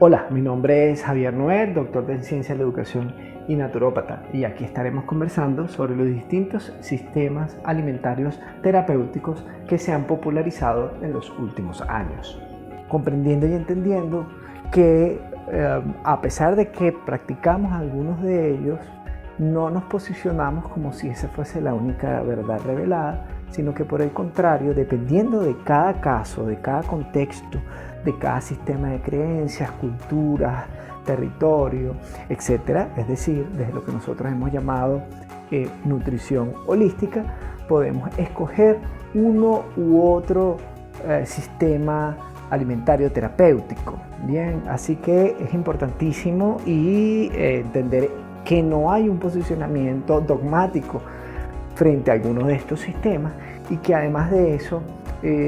Hola, mi nombre es Javier Noel, doctor en Ciencias de la Educación y naturópata, y aquí estaremos conversando sobre los distintos sistemas alimentarios terapéuticos que se han popularizado en los últimos años, comprendiendo y entendiendo que a pesar de que practicamos algunos de ellos, no nos posicionamos como si esa fuese la única verdad revelada, sino que por el contrario, dependiendo de cada caso, de cada contexto, de cada sistema de creencias, culturas, territorio, etc., es decir, desde lo que nosotros hemos llamado nutrición holística, podemos escoger uno u otro sistema alimentario terapéutico. Bien, así que es importantísimo entender que no hay un posicionamiento dogmático frente a algunos de estos sistemas y que además de eso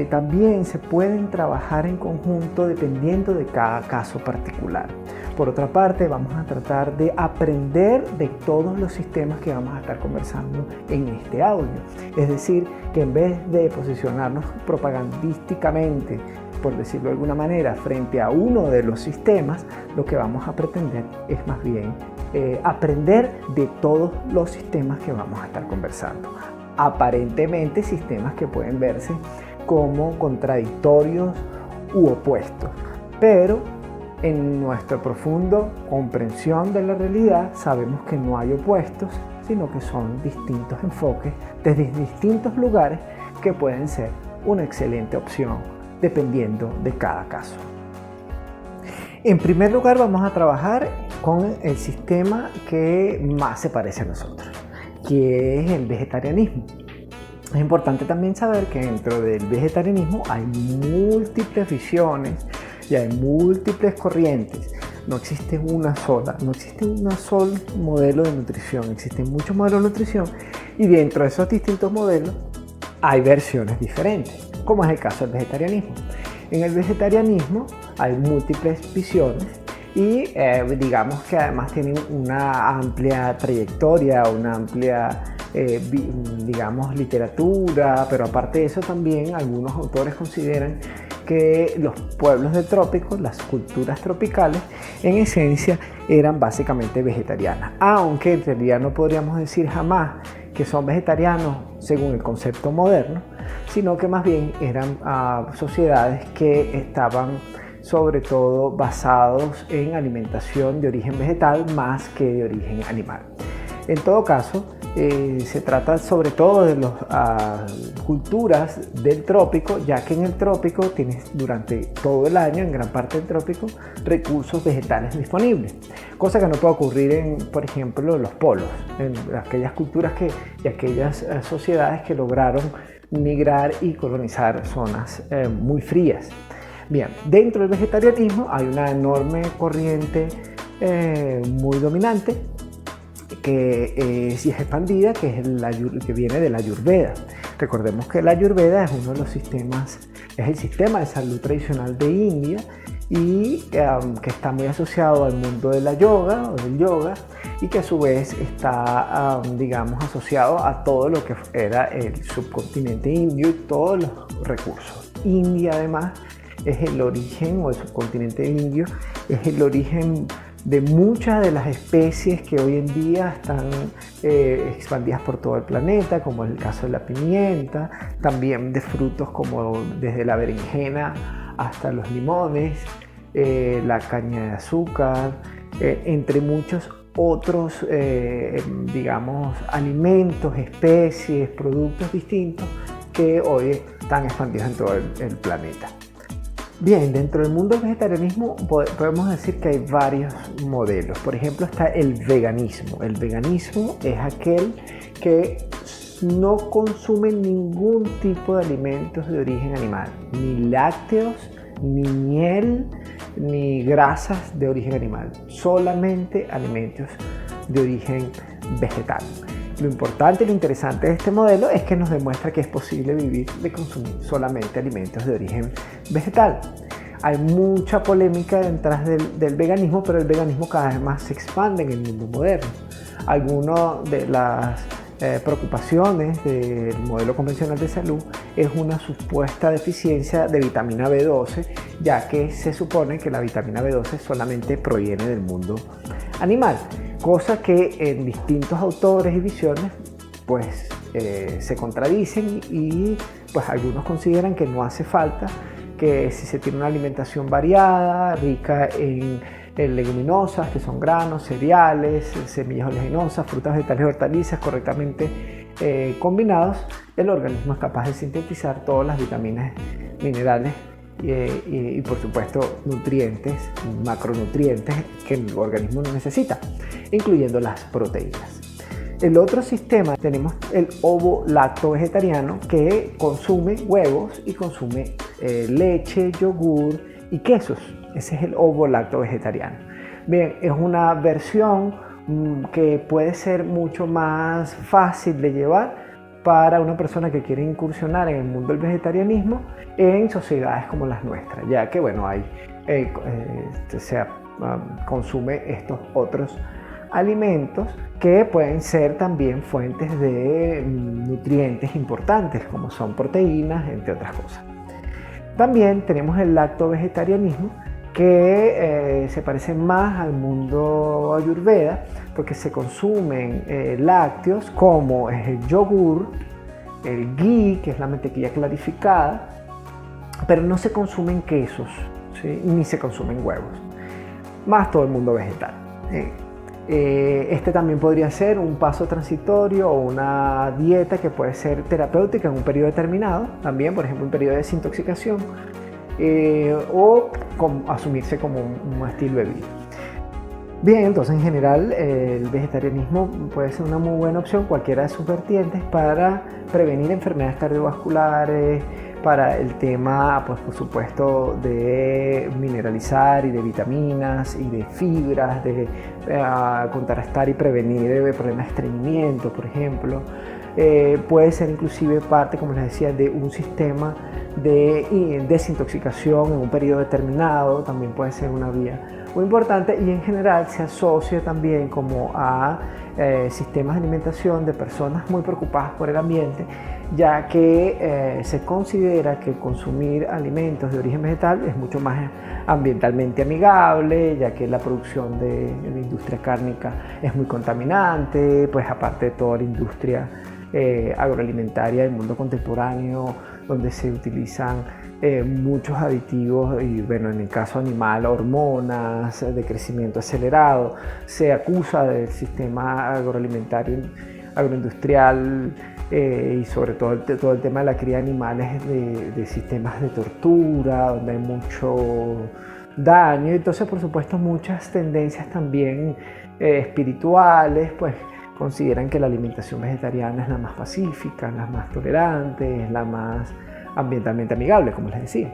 también se pueden trabajar en conjunto dependiendo de cada caso particular. Por otra parte, vamos a tratar de aprender de todos los sistemas que vamos a estar conversando en este audio. Es decir, que en vez de posicionarnos propagandísticamente, por decirlo de alguna manera, frente a uno de los sistemas, lo que vamos a pretender es más bien aprender de todos los sistemas que vamos a estar conversando. Aparentemente sistemas que pueden verse como contradictorios u opuestos, pero en nuestra profunda comprensión de la realidad sabemos que no hay opuestos, sino que son distintos enfoques desde distintos lugares que pueden ser una excelente opción dependiendo de cada caso. En primer lugar, vamos a trabajar con el sistema que más se parece a nosotros, que es el vegetarianismo. Es importante también saber que dentro del vegetarianismo hay múltiples visiones y hay múltiples corrientes. No existe una sola, no existe un solo modelo de nutrición, existen muchos modelos de nutrición y dentro de esos distintos modelos hay versiones diferentes, como es el caso del vegetarianismo. En el vegetarianismo hay múltiples visiones y digamos que además tienen una amplia trayectoria, una amplia digamos literatura, pero aparte de eso también algunos autores consideran que los pueblos del trópico, las culturas tropicales, en esencia eran básicamente vegetarianas, aunque en realidad no podríamos decir jamás que son vegetarianos según el concepto moderno, sino que más bien eran sociedades que estaban sobre todo basados en alimentación de origen vegetal más que de origen animal. En todo caso, se trata sobre todo de las culturas del trópico, ya que en el trópico tienes durante todo el año, en gran parte del trópico, recursos vegetales disponibles, cosa que no puede ocurrir en, por ejemplo, los polos, en aquellas culturas y aquellas sociedades que lograron migrar y colonizar zonas muy frías. Bien, dentro del vegetarianismo hay una enorme corriente muy dominante que es expandida, que es que viene de la Ayurveda. Recordemos que la Ayurveda es uno de los sistemas, es el sistema de salud tradicional de India y que está muy asociado al mundo de la yoga o del yoga y que a su vez está, digamos, asociado a todo lo que era el subcontinente indio y todos los recursos. India además es el origen, o el subcontinente indio es el origen de muchas de las especies que hoy en día están expandidas por todo el planeta, como es el caso de la pimienta, también de frutos como desde la berenjena hasta los limones, la caña de azúcar, entre muchos otros, digamos, alimentos, especies, productos distintos que hoy están expandidos en todo el planeta. Bien, dentro del mundo del vegetarianismo podemos decir que hay varios modelos. Por ejemplo, está el veganismo. El veganismo es aquel que no consume ningún tipo de alimentos de origen animal, ni lácteos, ni miel, ni grasas de origen animal, solamente alimentos de origen vegetal. Lo importante y lo interesante de este modelo es que nos demuestra que es posible vivir de consumir solamente alimentos de origen vegetal. Hay mucha polémica detrás del veganismo, pero el veganismo cada vez más se expande en el mundo moderno. Algunas de las preocupaciones del modelo convencional de salud es una supuesta deficiencia de vitamina B12, ya que se supone que la vitamina B12 solamente proviene del mundo animal, cosa que en distintos autores y visiones pues se contradicen y pues algunos consideran que no hace falta, que si se tiene una alimentación variada, rica en leguminosas, que son granos, cereales, semillas oleaginosas, frutas, vegetales y hortalizas correctamente combinados, el organismo es capaz de sintetizar todas las vitaminas, minerales y por supuesto nutrientes, macronutrientes que el organismo necesita, incluyendo las proteínas. El otro sistema tenemos el ovo-lacto-vegetariano, que consume huevos y consume leche, yogur y quesos. Ese es el ovo-lacto-vegetariano. Bien, es una versión que puede ser mucho más fácil de llevar para una persona que quiere incursionar en el mundo del vegetarianismo en sociedades como las nuestras, ya que bueno, se consume estos otros alimentos que pueden ser también fuentes de nutrientes importantes, como son proteínas, entre otras cosas. También tenemos el lacto-vegetarianismo, que se parece más al mundo ayurveda, porque se consumen lácteos como es el yogur, el ghee, que es la mantequilla clarificada, pero no se consumen quesos, ¿sí? Ni se consumen huevos, más todo el mundo vegetal. Este también podría ser un paso transitorio o una dieta que puede ser terapéutica en un periodo determinado, también por ejemplo un periodo de desintoxicación, o asumirse como un estilo de vida. Bien, entonces en general el vegetarianismo puede ser una muy buena opción, cualquiera de sus vertientes, para prevenir enfermedades cardiovasculares, para el tema, pues por supuesto, de mineralizar y de vitaminas y de fibras, de contrarrestar y prevenir problemas de estreñimiento, por ejemplo. Puede ser inclusive parte, como les decía, de un sistema de desintoxicación en un periodo determinado, también puede ser una vía muy importante, y en general se asocia también como a sistemas de alimentación de personas muy preocupadas por el ambiente, ya que se considera que consumir alimentos de origen vegetal es mucho más ambientalmente amigable, ya que la producción de la industria cárnica es muy contaminante, pues aparte de toda la industria agroalimentaria del mundo contemporáneo, donde se utilizan muchos aditivos y, bueno, en el caso animal, hormonas de crecimiento acelerado. Se acusa del sistema agroalimentario, agroindustrial y sobre todo todo el tema de la cría de animales de sistemas de tortura, donde hay mucho daño. Entonces, por supuesto, muchas tendencias también espirituales, pues consideran que la alimentación vegetariana es la más pacífica, la más tolerante, es la más ambientalmente amigable, como les decía.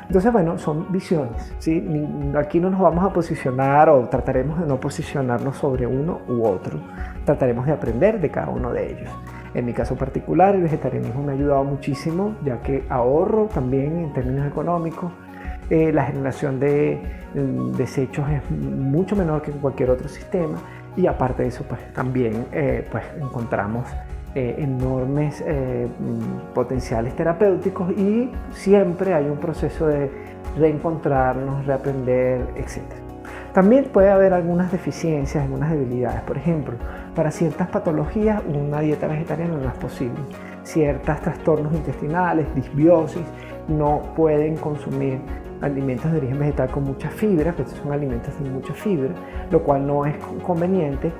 Entonces, bueno, son visiones, ¿sí? Aquí no nos vamos a posicionar, o trataremos de no posicionarnos sobre uno u otro. Trataremos de aprender de cada uno de ellos. En mi caso particular, el vegetarianismo me ha ayudado muchísimo, ya que ahorro también en términos económicos. La generación de desechos es mucho menor que en cualquier otro sistema, y aparte de eso, pues también pues encontramos enormes potenciales terapéuticos, y siempre hay un proceso de reencontrarnos, reaprender, etc. También puede haber algunas deficiencias, algunas debilidades. Por ejemplo, para ciertas patologías una dieta vegetariana no es posible. Ciertos trastornos intestinales, disbiosis, no pueden consumir alimentos de origen vegetal con mucha fibra, que estos son alimentos de mucha fibra, lo cual no es conveniente,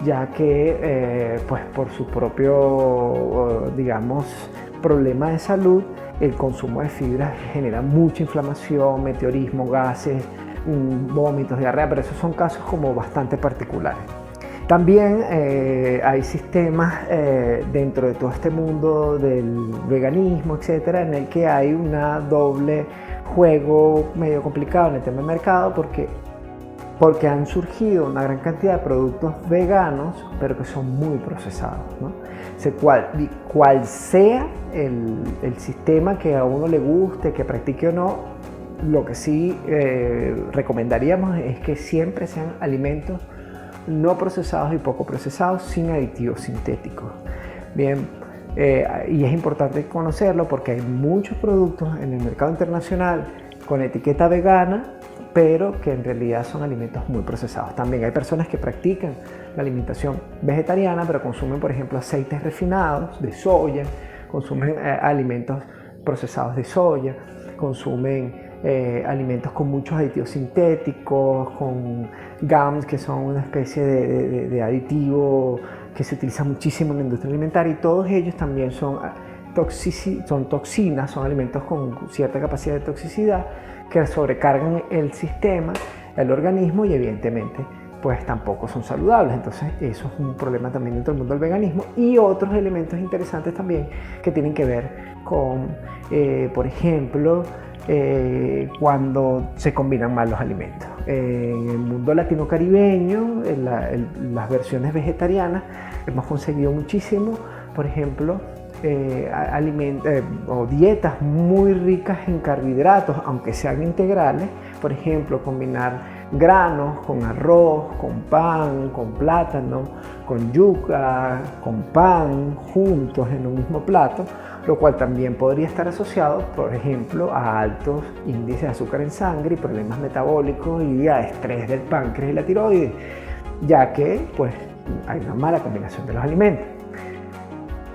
ya que pues por su propio, digamos, problema de salud, el consumo de fibra genera mucha inflamación, meteorismo, gases, vómitos, diarrea, pero esos son casos como bastante particulares. También hay sistemas dentro de todo este mundo del veganismo, etcétera, en el que hay una doble juego medio complicado en el tema del mercado, porque han surgido una gran cantidad de productos veganos, pero que son muy procesados, ¿no? Cual sea el sistema que a uno le guste, que practique o no, lo que sí recomendaríamos es que siempre sean alimentos no procesados y poco procesados sin aditivos sintéticos. Bien, y es importante conocerlo porque hay muchos productos en el mercado internacional con etiqueta vegana, pero que en realidad son alimentos muy procesados. También hay personas que practican la alimentación vegetariana, pero consumen, por ejemplo, aceites refinados de soya, consumen alimentos procesados de soya, consumen alimentos con muchos aditivos sintéticos, con GAMS, que son una especie de aditivo que se utiliza muchísimo en la industria alimentaria, y todos ellos también son toxinas, son alimentos con cierta capacidad de toxicidad que sobrecargan el sistema, el organismo, y evidentemente pues tampoco son saludables. Entonces eso es un problema también dentro del mundo del veganismo, y otros elementos interesantes también que tienen que ver con, por ejemplo, cuando se combinan mal los alimentos. En el mundo latino-caribeño, en las versiones vegetarianas, hemos conseguido muchísimo, por ejemplo, o dietas muy ricas en carbohidratos, aunque sean integrales. Por ejemplo, combinar granos con arroz, con pan, con plátano, con yuca, con pan, juntos en un mismo plato, lo cual también podría estar asociado, por ejemplo, a altos índices de azúcar en sangre y problemas metabólicos y a estrés del páncreas y la tiroides, ya que pues hay una mala combinación de los alimentos.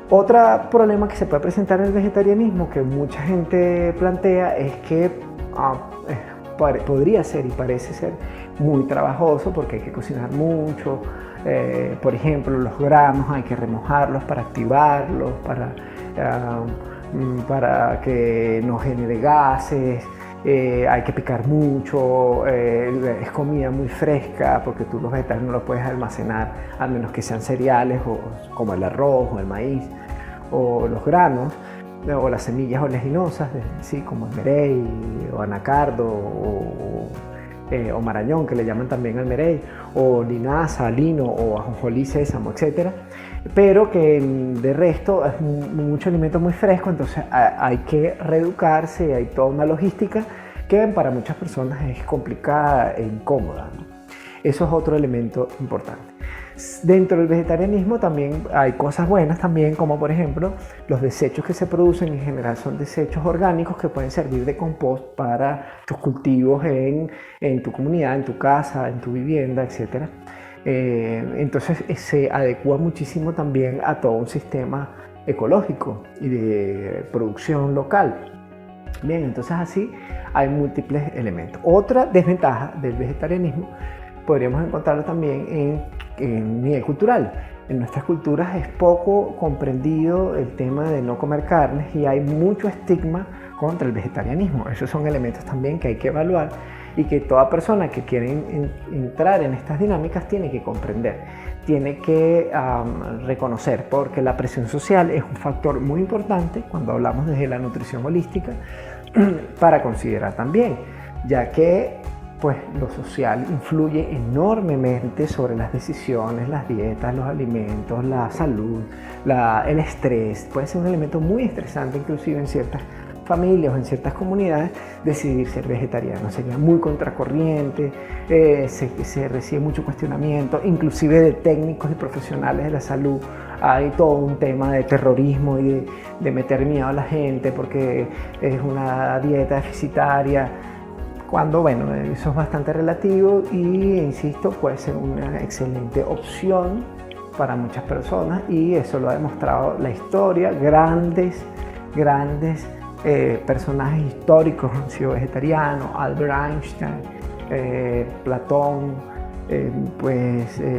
Otro problema que se puede presentar en el vegetarianismo, que mucha gente plantea, es que podría ser y parece ser muy trabajoso porque hay que cocinar mucho. Por ejemplo, los granos hay que remojarlos para activarlos, para que no genere gases. Hay que picar mucho, es comida muy fresca porque tú los vegetales no los puedes almacenar a menos que sean cereales como el arroz o el maíz o los granos o las semillas oleaginosas, ¿sí? Como el merey o anacardo o marañón, que le llaman también al merey, o linaza, lino o ajonjolí, sésamo, etc. Pero que de resto es mucho alimento muy fresco, entonces hay que reeducarse, hay toda una logística que para muchas personas es complicada e incómoda, ¿no? Eso es otro elemento importante. Dentro del vegetarianismo también hay cosas buenas también, como por ejemplo los desechos que se producen en general son desechos orgánicos que pueden servir de compost para tus cultivos en tu comunidad, en tu casa, en tu vivienda, etc. Entonces se adecua muchísimo también a todo un sistema ecológico y de producción local. Bien, entonces así hay múltiples elementos. Otra desventaja del vegetarianismo podríamos encontrarlo también en nivel cultural. En nuestras culturas es poco comprendido el tema de no comer carnes y hay mucho estigma contra el vegetarianismo. Esos son elementos también que hay que evaluar y que toda persona que quiere entrar en estas dinámicas tiene que comprender, tiene que reconocer, porque la presión social es un factor muy importante cuando hablamos desde la nutrición holística para considerar también, ya que pues lo social influye enormemente sobre las decisiones, las dietas, los alimentos, la salud, el estrés. Puede ser un elemento muy estresante inclusive en ciertas familias o en ciertas comunidades decidir ser vegetariano. Sería muy contracorriente, se recibe mucho cuestionamiento, inclusive de técnicos y profesionales de la salud. Hay todo un tema de terrorismo y de meter miedo a la gente porque es una dieta deficitaria. Cuando, bueno, eso es bastante relativo y, insisto, puede ser una excelente opción para muchas personas y eso lo ha demostrado la historia. Grandes personajes históricos han sido vegetarianos: Albert Einstein, Platón,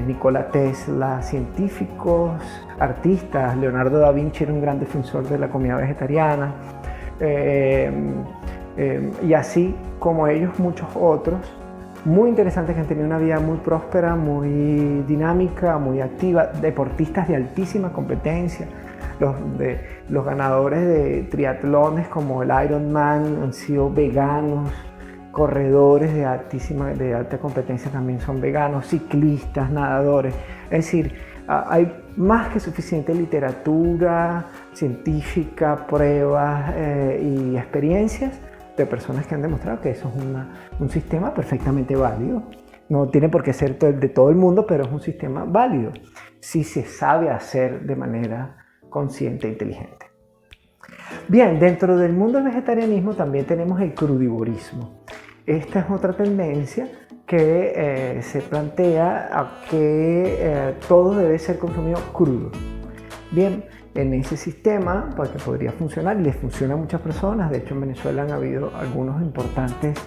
Nikola Tesla, científicos, artistas. Leonardo da Vinci era un gran defensor de la comida vegetariana. Y así como ellos, muchos otros muy interesantes que han tenido una vida muy próspera, muy dinámica, muy activa, deportistas de altísima competencia. Los ganadores de triatlones como el Ironman han sido veganos, corredores de alta competencia también son veganos, ciclistas, nadadores. Es decir, hay más que suficiente literatura científica, pruebas y experiencias de personas que han demostrado que eso es un sistema perfectamente válido No tiene por qué ser de todo el mundo, pero es un sistema válido si se sabe hacer de manera consciente e inteligente. Bien, dentro del mundo del vegetarianismo también tenemos el crudivorismo. Esta es otra tendencia que se plantea a que todo debe ser consumido crudo. Bien, en ese sistema, pues, que podría funcionar y les funciona a muchas personas. De hecho, en Venezuela han habido algunos importantes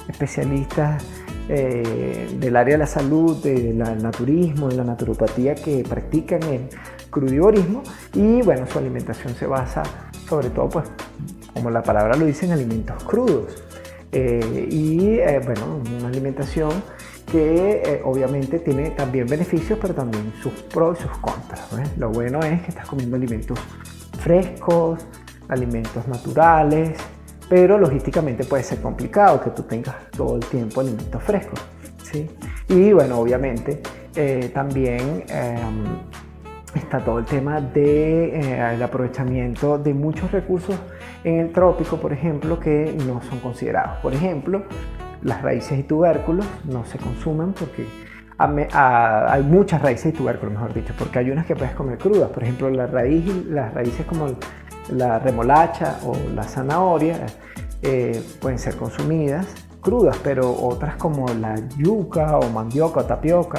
especialistas del área de la salud, del naturismo, de la naturopatía, que practican el crudivorismo, y bueno, su alimentación se basa sobre todo, pues, como la palabra lo dice, en alimentos crudos. Bueno, una alimentación que obviamente tiene también beneficios, pero también sus pros y sus contras, ¿no? Lo bueno es que estás comiendo alimentos frescos, alimentos naturales, pero logísticamente puede ser complicado que tú tengas todo el tiempo alimentos frescos, ¿sí? Y bueno, obviamente también está todo el tema del aprovechamiento de muchos recursos en el trópico, por ejemplo, que no son considerados. Por ejemplo, las raíces y tubérculos no se consumen porque hay muchas raíces y tubérculos, mejor dicho, porque hay unas que puedes comer crudas. Por ejemplo, las raíces como la remolacha o la zanahoria pueden ser consumidas crudas, pero otras como la yuca o mandioca o tapioca,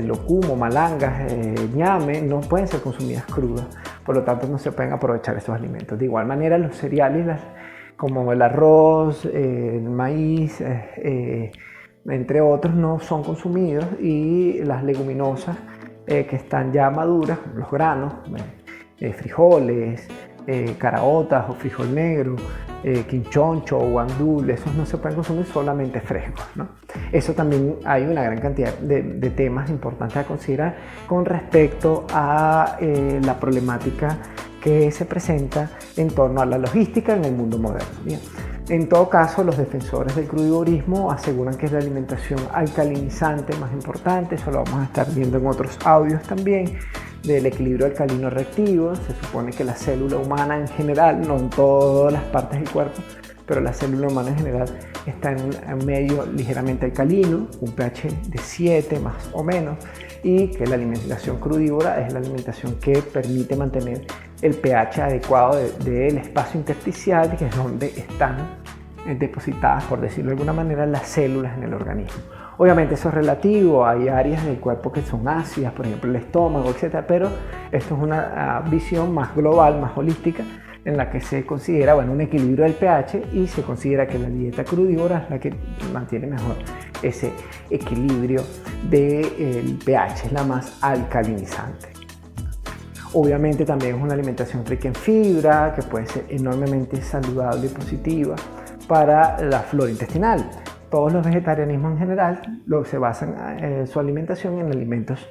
locumo, malangas, ñame, no pueden ser consumidas crudas, por lo tanto no se pueden aprovechar estos alimentos. De igual manera, los cereales como el arroz, el maíz, entre otros, no son consumidos, y las leguminosas que están ya maduras, los granos, frijoles, caraotas o frijol negro, quinchoncho o guandul, esos no se pueden consumir, solamente frescos, ¿no? Eso también hay una gran cantidad de temas importantes a considerar con respecto a la problemática que se presenta en torno a la logística en el mundo moderno. Bien. En todo caso, los defensores del crudivorismo aseguran que es la alimentación alcalinizante más importante. Eso lo vamos a estar viendo en otros audios también, del equilibrio alcalino reactivo. Se supone que la célula humana en general, no en todas las partes del cuerpo, pero la célula humana en general está en un medio ligeramente alcalino, un pH de 7 más o menos, y que la alimentación crudívora es la alimentación que permite mantener el pH adecuado del espacio intersticial, que es donde están depositadas, por decirlo de alguna manera, las células en el organismo. Obviamente eso es relativo, hay áreas del cuerpo que son ácidas, por ejemplo el estómago, etc. Pero esto es una visión más global, más holística, en la que se considera, bueno, un equilibrio del pH, y se considera que la dieta crudívora es la que mantiene mejor ese equilibrio del pH, es la más alcalinizante. Obviamente también es una alimentación rica en fibra, que puede ser enormemente saludable y positiva para la flora intestinal. Todos los vegetarianismos en general se basan su alimentación en alimentos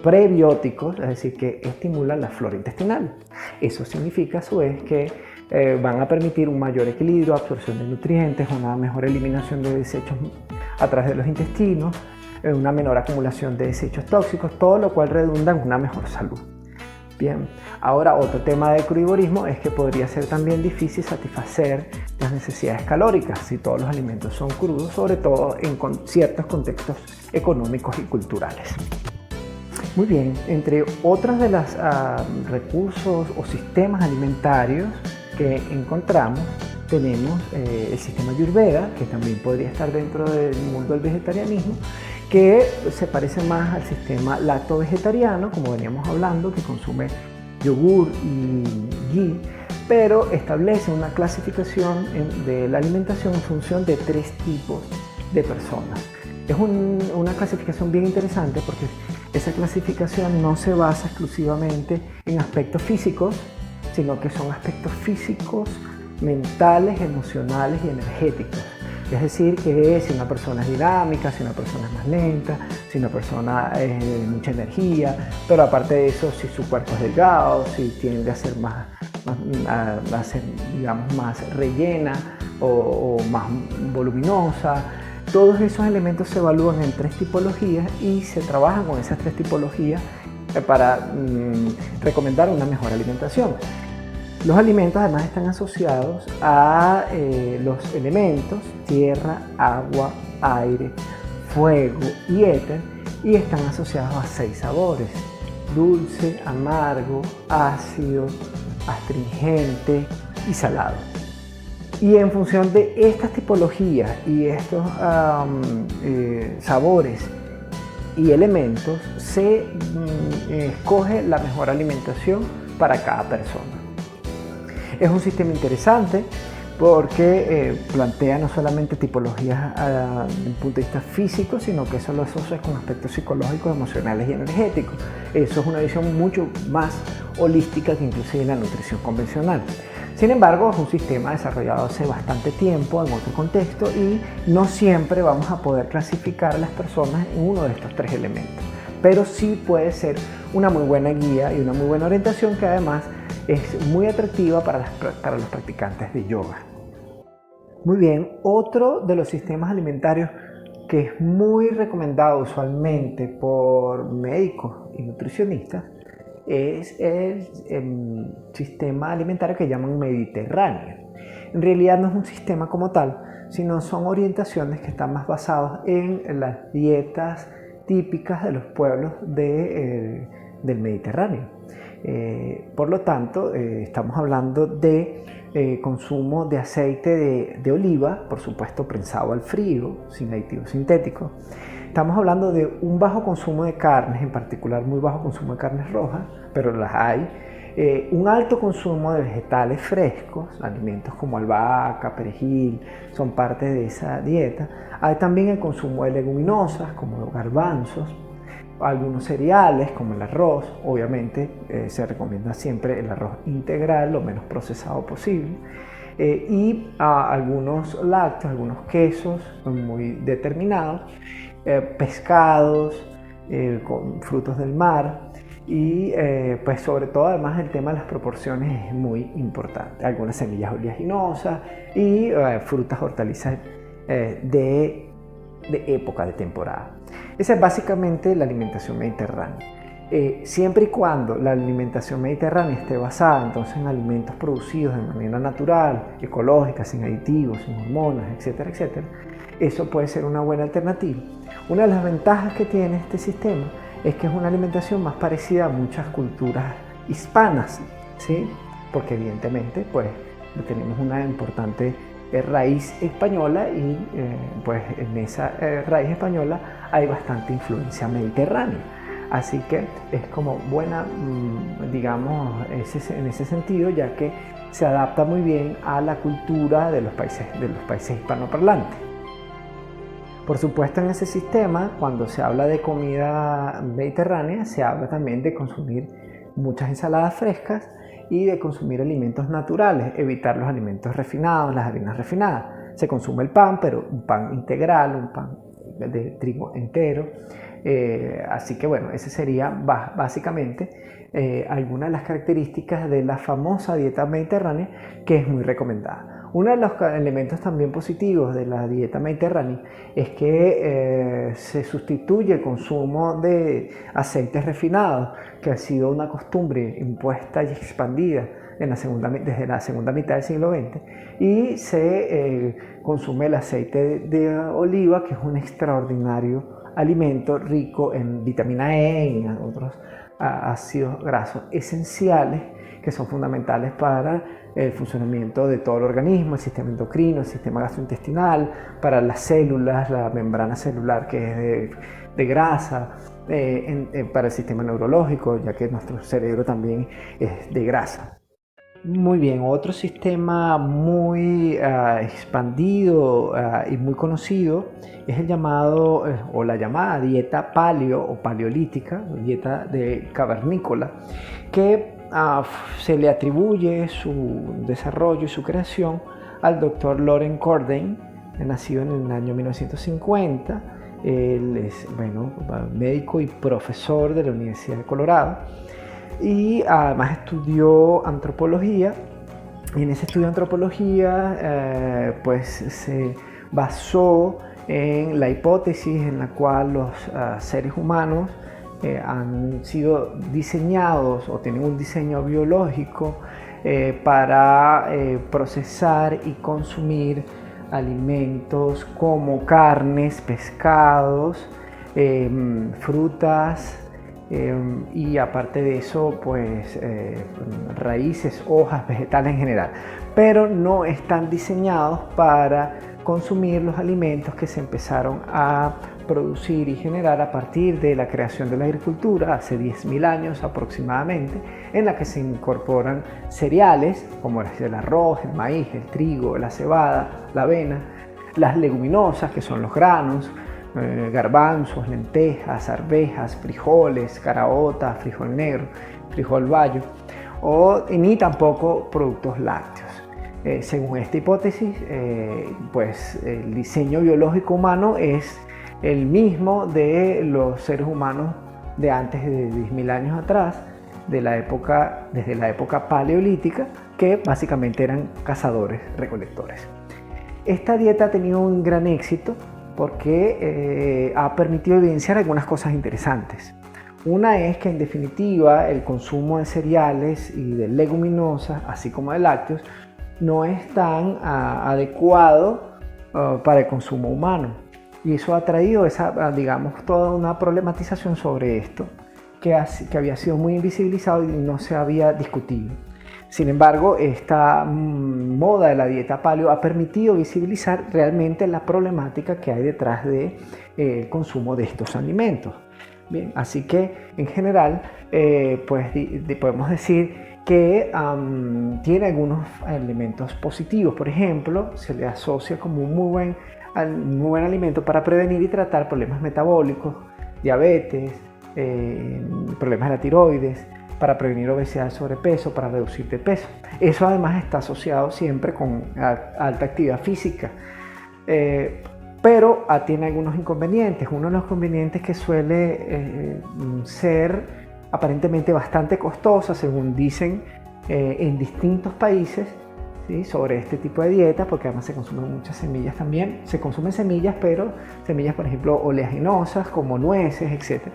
prebióticos, es decir, que estimulan la flora intestinal. Eso significa a su vez que van a permitir un mayor equilibrio, absorción de nutrientes, una mejor eliminación de desechos a través de los intestinos, una menor acumulación de desechos tóxicos, todo lo cual redunda en una mejor salud. Bien, ahora otro tema del crudivorismo es que podría ser también difícil satisfacer las necesidades calóricas si todos los alimentos son crudos, sobre todo en ciertos contextos económicos y culturales. Muy bien, entre otros de los recursos o sistemas alimentarios que encontramos, tenemos el sistema Ayurveda, que también podría estar dentro del mundo del vegetarianismo, que se parece más al sistema lacto-vegetariano, como veníamos hablando, que consume yogur y ghee, pero establece una clasificación de la alimentación en función de 3 tipos de personas. Es una clasificación bien interesante porque esa clasificación no se basa exclusivamente en aspectos físicos, sino que son aspectos físicos, mentales, emocionales y energéticos. Es decir, que si una persona es dinámica, si una persona es más lenta, si una persona es de mucha energía, pero aparte de eso, si su cuerpo es delgado, si tiende a ser más rellena o más voluminosa. Todos esos elementos se evalúan en 3 tipologías y se trabajan con esas 3 tipologías para recomendar una mejor alimentación. Los alimentos además están asociados a los elementos tierra, agua aire, fuego y éter, y están asociados a 6 sabores: dulce, amargo, ácido, astringente y salado. Y en función de estas tipologías y estos sabores y elementos se escoge la mejor alimentación para cada persona. Es un sistema interesante porque plantea no solamente tipologías desde el punto de vista físico, sino que eso lo asocia con aspectos psicológicos, emocionales y energéticos. Eso es una visión mucho más holística que inclusive la nutrición convencional. Sin embargo, es un sistema desarrollado hace bastante tiempo en otro contexto y no siempre vamos a poder clasificar a las personas en uno de estos 3 elementos, pero sí puede ser una muy buena guía y una muy buena orientación que además es muy atractiva para los practicantes de yoga. Muy bien, otro de los sistemas alimentarios que es muy recomendado usualmente por médicos y nutricionistas es el sistema alimentario que llaman mediterráneo. En realidad no es un sistema como tal, sino son orientaciones que están más basadas en las dietas típicas de los pueblos del Mediterráneo. Por lo tanto, estamos hablando de consumo de aceite de oliva, por supuesto prensado al frío, sin aditivos sintéticos. Estamos hablando de un bajo consumo de carnes, en particular muy bajo consumo de carnes rojas, pero las hay. Un alto consumo de vegetales frescos, alimentos como albahaca, perejil, son parte de esa dieta. Hay también el consumo de leguminosas, como los garbanzos, algunos cereales como el arroz. Obviamente se recomienda siempre el arroz integral, lo menos procesado posible. Y algunos lácteos, algunos quesos muy determinados, pescados, con frutos del mar y pues sobre todo además el tema de las proporciones es muy importante. Algunas semillas oleaginosas y frutas, hortalizas de época, de temporada. Esa es básicamente la alimentación mediterránea. Siempre y cuando la alimentación mediterránea esté basada entonces en alimentos producidos de manera natural, ecológica, sin aditivos, sin hormonas, etcétera, etcétera, eso puede ser una buena alternativa. Una de las ventajas que tiene este sistema es que es una alimentación más parecida a muchas culturas hispanas, ¿sí? Porque evidentemente pues tenemos una importante raíz española y pues en esa raíz española hay bastante influencia mediterránea. Así que es como buena, digamos, en ese sentido, ya que se adapta muy bien a la cultura de los países hispanoparlantes. Por supuesto, en ese sistema, cuando se habla de comida mediterránea, se habla también de consumir muchas ensaladas frescas y de consumir alimentos naturales, evitar los alimentos refinados, las harinas refinadas. Se consume el pan, pero un pan integral, un pan de trigo entero. Así que bueno, ese sería básicamente algunas de las características de la famosa dieta mediterránea, que es muy recomendada. Uno de los elementos también positivos de la dieta mediterránea es que se sustituye el consumo de aceites refinados, que ha sido una costumbre impuesta y expandida desde la segunda mitad del siglo XX, y se consume el aceite de oliva, que es un extraordinario alimento rico en vitamina E y en otros ácidos grasos esenciales que son fundamentales para el funcionamiento de todo el organismo, el sistema endocrino, el sistema gastrointestinal, para las células, la membrana celular que es de grasa, para el sistema neurológico, ya que nuestro cerebro también es de grasa. Muy bien, otro sistema muy expandido y muy conocido es el llamado o la llamada dieta paleo o paleolítica, dieta de cavernícola, que se le atribuye su desarrollo y su creación al doctor Loren Cordain, nacido en el año 1950. Él es médico y profesor de la Universidad de Colorado y además estudió antropología, y en ese estudio de antropología pues se basó en la hipótesis en la cual los seres humanos han sido diseñados o tienen un diseño biológico para procesar y consumir alimentos como carnes, pescados, frutas, y aparte de eso, pues raíces, hojas, vegetales en general. Pero no están diseñados para consumir los alimentos que se empezaron a producir y generar a partir de la creación de la agricultura hace 10.000 años aproximadamente, en la que se incorporan cereales como el arroz, el maíz, el trigo, la cebada, la avena, las leguminosas, que son los granos, garbanzos, lentejas, arvejas, frijoles, caraotas, frijol negro, frijol bayo, ni tampoco productos lácteos. Según esta hipótesis, pues el diseño biológico humano es el mismo de los seres humanos de antes de 10.000 años atrás, desde la época paleolítica, que básicamente eran cazadores-recolectores. Esta dieta ha tenido un gran éxito porque ha permitido evidenciar algunas cosas interesantes. Una es que en definitiva el consumo de cereales y de leguminosas, así como de lácteos, no es tan adecuado para el consumo humano. Y eso ha traído toda una problematización sobre esto que había sido muy invisibilizado y no se había discutido. Sin embargo, esta moda de la dieta paleo ha permitido visibilizar realmente la problemática que hay detrás del consumo de estos alimentos. Bien, así que en general podemos decir que tiene algunos elementos positivos. Por ejemplo, se le asocia como un muy buen alimento para prevenir y tratar problemas metabólicos, diabetes, problemas de la tiroides, para prevenir obesidad y sobrepeso, para reducir de peso. Eso además está asociado siempre con alta actividad física. Pero tiene algunos inconvenientes. Uno de los inconvenientes que suele ser aparentemente bastante costosa, según dicen en distintos países, ¿sí?, sobre este tipo de dieta, porque además se consumen muchas semillas también. Se consumen semillas, pero semillas, por ejemplo, oleaginosas como nueces, etc.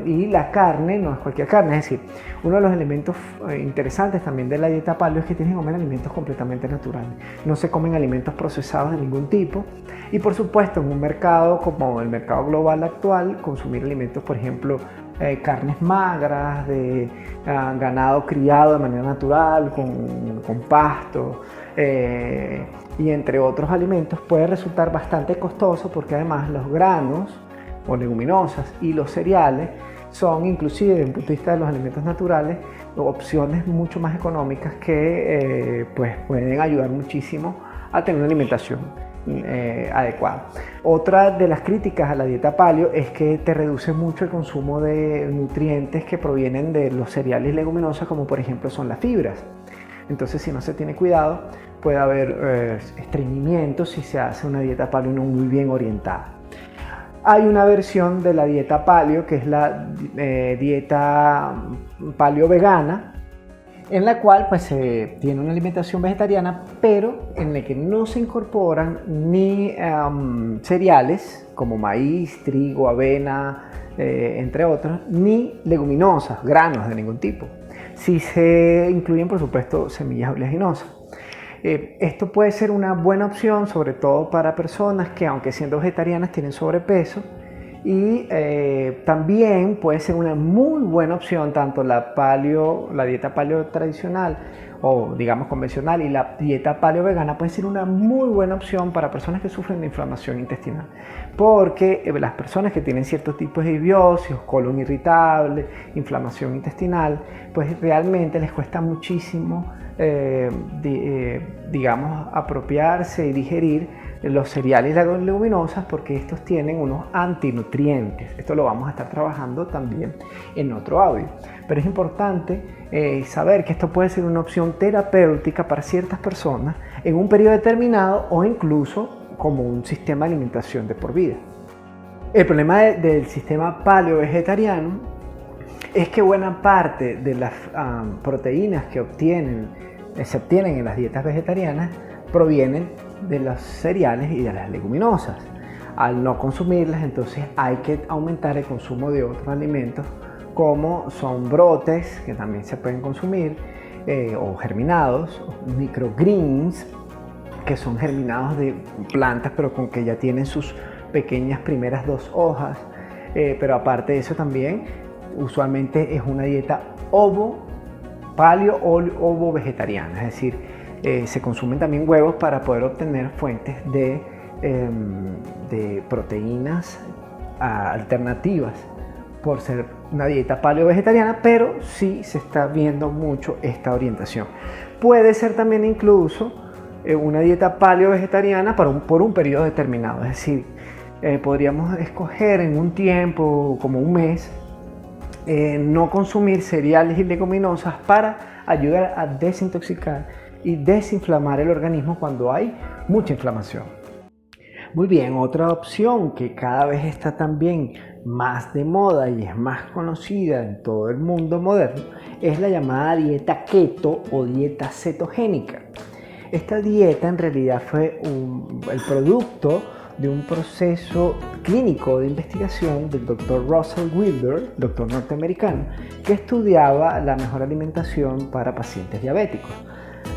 Y la carne no es cualquier carne, es decir, uno de los elementos interesantes también de la dieta paleo es que tienen que comer alimentos completamente naturales. No se comen alimentos procesados de ningún tipo. Y por supuesto, en un mercado como el mercado global actual, consumir alimentos, por ejemplo, carnes magras, de ganado criado de manera natural, con pasto, y entre otros alimentos, puede resultar bastante costoso porque además los granos o leguminosas y los cereales son, inclusive desde el punto de vista de los alimentos naturales, opciones mucho más económicas que pues pueden ayudar muchísimo a tener una alimentación adecuada. Otra de las críticas a la dieta paleo es que te reduce mucho el consumo de nutrientes que provienen de los cereales y leguminosas, como por ejemplo son las fibras. Entonces, si no se tiene cuidado, puede haber estreñimiento si se hace una dieta paleo no muy bien orientada. Hay una versión de la dieta paleo que es la dieta paleo vegana, en la cual pues se tiene una alimentación vegetariana, pero en la que no se incorporan ni cereales como maíz, trigo, avena, entre otros, ni leguminosas, granos de ningún tipo. Sí se incluyen, por supuesto, semillas oleaginosas. Esto puede ser una buena opción, sobre todo para personas que, aunque siendo vegetarianas, tienen sobrepeso, y también puede ser una muy buena opción tanto la dieta paleo tradicional o digamos convencional y la dieta paleo vegana puede ser una muy buena opción para personas que sufren de inflamación intestinal, porque las personas que tienen ciertos tipos de disbiosis, colon irritable, inflamación intestinal, pues realmente les cuesta muchísimo apropiarse y digerir los cereales y las leguminosas, porque estos tienen unos antinutrientes. Esto lo vamos a estar trabajando también en otro audio. Pero es importante saber que esto puede ser una opción terapéutica para ciertas personas en un periodo determinado o incluso como un sistema de alimentación de por vida. El problema del sistema paleo-vegetariano es que buena parte de las proteínas que se obtienen en las dietas vegetarianas provienen de los cereales y de las leguminosas. Al no consumirlas, entonces hay que aumentar el consumo de otros alimentos como son brotes, que también se pueden consumir, o germinados, microgreens, que son germinados de plantas, pero con que ya tienen sus pequeñas primeras 2 hojas. Pero aparte de eso también, usualmente es una dieta paleo o ovo vegetariana, es decir, se consumen también huevos para poder obtener fuentes de proteínas alternativas por ser una dieta paleo vegetariana, pero sí se está viendo mucho esta orientación. Puede ser también incluso una dieta paleo vegetariana por un periodo determinado, es decir, podríamos escoger en un tiempo como un mes no consumir cereales y leguminosas para ayudar a desintoxicar y desinflamar el organismo cuando hay mucha inflamación. Muy bien, otra opción que cada vez está también más de moda y es más conocida en todo el mundo moderno es la llamada dieta keto o dieta cetogénica. Esta dieta en realidad fue el producto de un proceso clínico de investigación del Dr. Russell Wilder, doctor norteamericano, que estudiaba la mejor alimentación para pacientes diabéticos.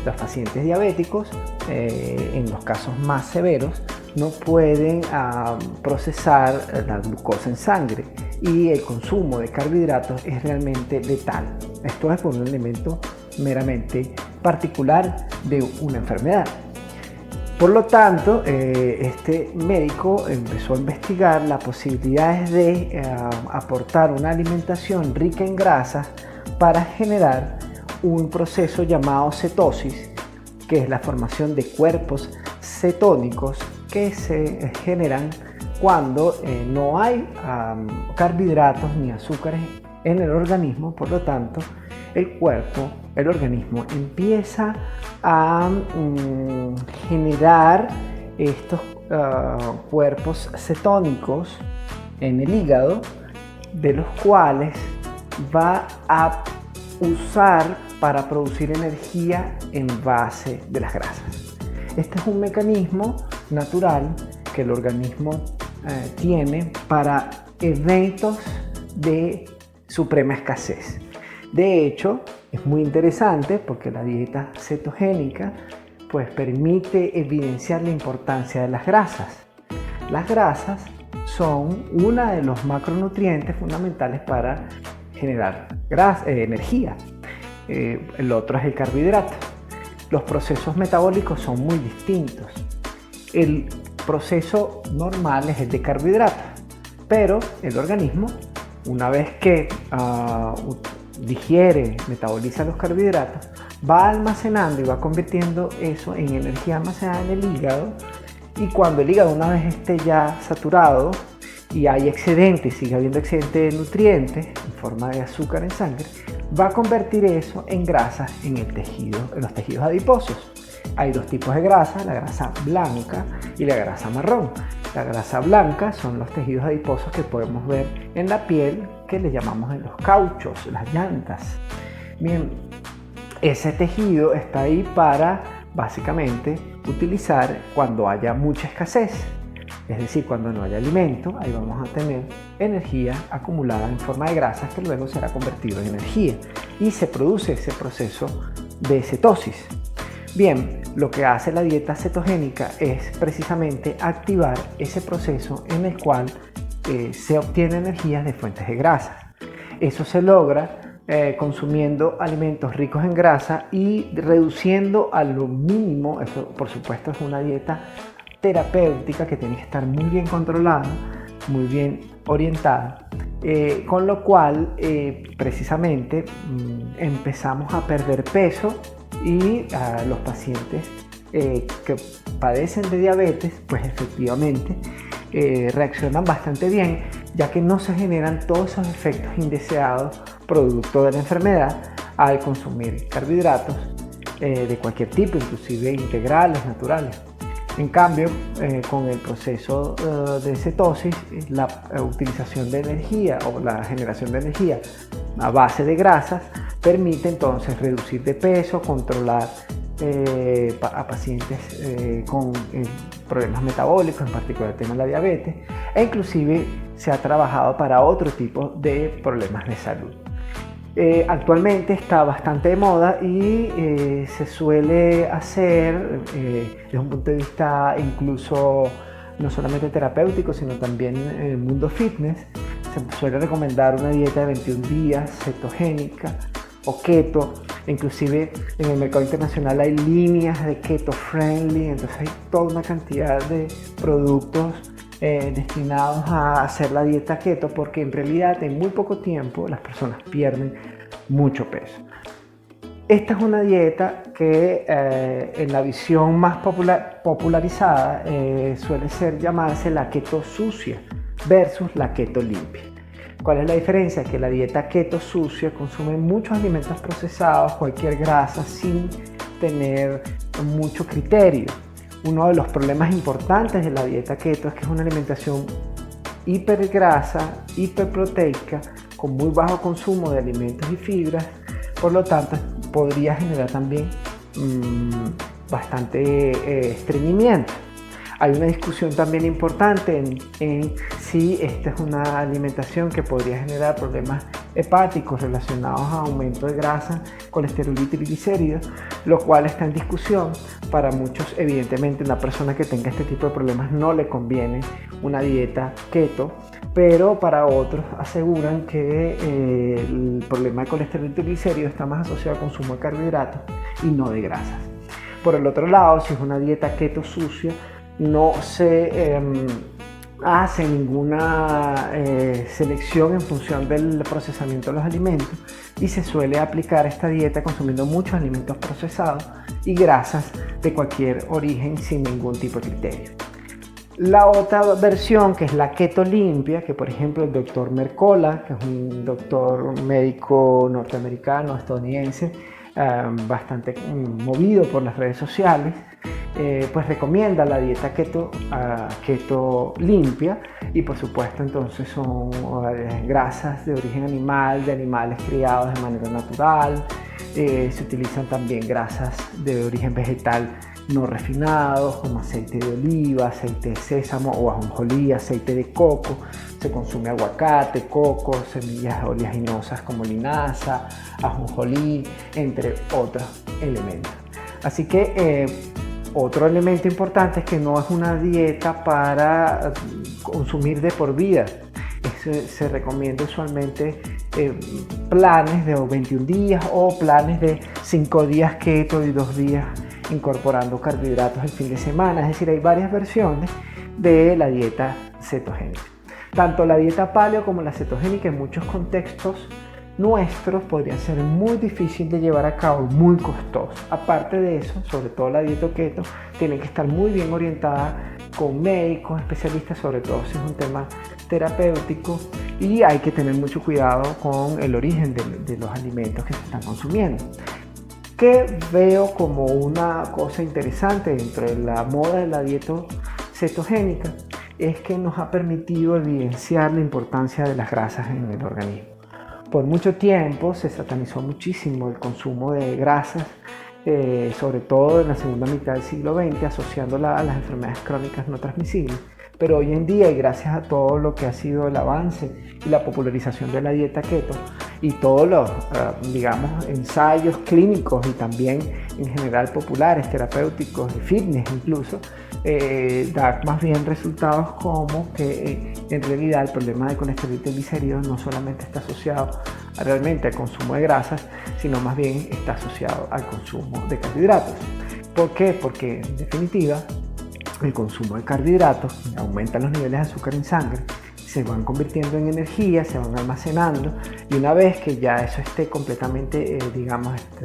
Los pacientes diabéticos, en los casos más severos, no pueden procesar la glucosa en sangre y el consumo de carbohidratos es realmente letal. Esto es por un elemento meramente particular de una enfermedad. Por lo tanto, este médico empezó a investigar las posibilidades de aportar una alimentación rica en grasas para generar un proceso llamado cetosis, que es la formación de cuerpos cetónicos que se generan cuando no hay carbohidratos ni azúcares en el organismo. Por lo tanto, el organismo empieza a generar estos cuerpos cetónicos en el hígado, de los cuales va a usar para producir energía en base de las grasas. Este es un mecanismo natural que el organismo tiene para eventos de suprema escasez. De hecho, es muy interesante porque la dieta cetogénica pues permite evidenciar la importancia de las grasas. Las grasas son uno de los macronutrientes fundamentales para generar energía. El otro es el carbohidrato. Los procesos metabólicos son muy distintos. El proceso normal es el de carbohidratos, pero el organismo, una vez que digiere, metaboliza los carbohidratos, va almacenando y va convirtiendo eso en energía almacenada en el hígado, y cuando el hígado una vez esté ya saturado y hay excedente, sigue habiendo excedente de nutrientes en forma de azúcar en sangre, va a convertir eso en grasa en los tejidos adiposos. Hay 2 tipos de grasa, la grasa blanca y la grasa marrón. La grasa blanca son los tejidos adiposos que podemos ver en la piel, que le llamamos en los cauchos, las llantas. Bien, ese tejido está ahí para básicamente utilizar cuando haya mucha escasez. Es decir, cuando no haya alimento, ahí vamos a tener energía acumulada en forma de grasas que luego será convertido en energía y se produce ese proceso de cetosis. Bien, lo que hace la dieta cetogénica es precisamente activar ese proceso en el cual se obtiene energía de fuentes de grasa. Eso se logra consumiendo alimentos ricos en grasa y reduciendo a lo mínimo. Eso, por supuesto, es una dieta terapéutica que tiene que estar muy bien controlada, muy bien orientada, con lo cual precisamente empezamos a perder peso, y a los pacientes que padecen de diabetes pues efectivamente reaccionan bastante bien, ya que no se generan todos esos efectos indeseados producto de la enfermedad al consumir carbohidratos de cualquier tipo, inclusive integrales, naturales. En cambio, con el proceso de cetosis, la utilización de energía o la generación de energía a base de grasas permite entonces reducir de peso, controlar a pacientes con problemas metabólicos, en particular el tema de la diabetes, e inclusive se ha trabajado para otro tipo de problemas de salud. Actualmente está bastante de moda y se suele hacer desde un punto de vista incluso no solamente terapéutico, sino también en el mundo fitness. Se suele recomendar una dieta de 21 días cetogénica o keto. Inclusive en el mercado internacional hay líneas de keto friendly, entonces hay toda una cantidad de productos destinados a hacer la dieta keto, porque en realidad en muy poco tiempo las personas pierden mucho peso. Esta es una dieta que en la visión más popularizada suele ser llamarse la keto sucia versus la keto limpia. ¿Cuál es la diferencia? Que la dieta keto sucia consume muchos alimentos procesados, cualquier grasa, sin tener mucho criterio. Uno de los problemas importantes de la dieta keto es que es una alimentación hipergrasa, hiperproteica, con muy bajo consumo de alimentos y fibras. Por lo tanto, podría generar también bastante estreñimiento. Hay una discusión también importante en si esta es una alimentación que podría generar problemas hepáticos relacionados a aumento de grasa, colesterol y triglicéridos, lo cual está en discusión. Para muchos, evidentemente, una persona que tenga este tipo de problemas no le conviene una dieta keto, pero para otros aseguran que el problema de colesterol y triglicéridos está más asociado al consumo de carbohidratos y no de grasas. Por el otro lado, si es una dieta keto sucia, no se hace ninguna selección en función del procesamiento de los alimentos y se suele aplicar esta dieta consumiendo muchos alimentos procesados y grasas de cualquier origen sin ningún tipo de criterio. La otra versión, que es la keto limpia, que por ejemplo el doctor Mercola, que es un doctor médico norteamericano, estadounidense, bastante movido por las redes sociales, pues recomienda la dieta keto limpia, y por supuesto entonces son grasas de origen animal, de animales criados de manera natural. Se utilizan también grasas de origen vegetal no refinados, como aceite de oliva, aceite de sésamo o ajonjolí, aceite de coco. Se consume aguacate, coco, semillas oleaginosas como linaza, ajonjolí, entre otros elementos. Así que otro elemento importante es que no es una dieta para consumir de por vida. Se recomienda usualmente planes de 21 días o planes de 5 días keto y 2 días incorporando carbohidratos el fin de semana. Es decir, hay varias versiones de la dieta cetogénica. Tanto la dieta paleo como la cetogénica en muchos contextos nuestros podrían ser muy difíciles de llevar a cabo, muy costosos. Aparte de eso, sobre todo la dieta keto, tiene que estar muy bien orientada con médicos, especialistas, sobre todo si es un tema terapéutico, y hay que tener mucho cuidado con el origen de los alimentos que se están consumiendo. Que veo como una cosa interesante dentro de la moda de la dieta cetogénica es que nos ha permitido evidenciar la importancia de las grasas en el organismo. Por mucho tiempo se satanizó muchísimo el consumo de grasas, sobre todo en la segunda mitad del siglo XX, asociándola a las enfermedades crónicas no transmisibles. Pero hoy en día, y gracias a todo lo que ha sido el avance y la popularización de la dieta keto y todos los, ensayos clínicos y también en general populares, terapéuticos, de fitness incluso, da más bien resultados como que en realidad el problema de colesterol y triglicéridos no solamente está asociado realmente al consumo de grasas, sino más bien está asociado al consumo de carbohidratos. ¿Por qué? Porque en definitiva el consumo de carbohidratos aumenta los niveles de azúcar en sangre, se van convirtiendo en energía, se van almacenando, y una vez que ya eso esté completamente,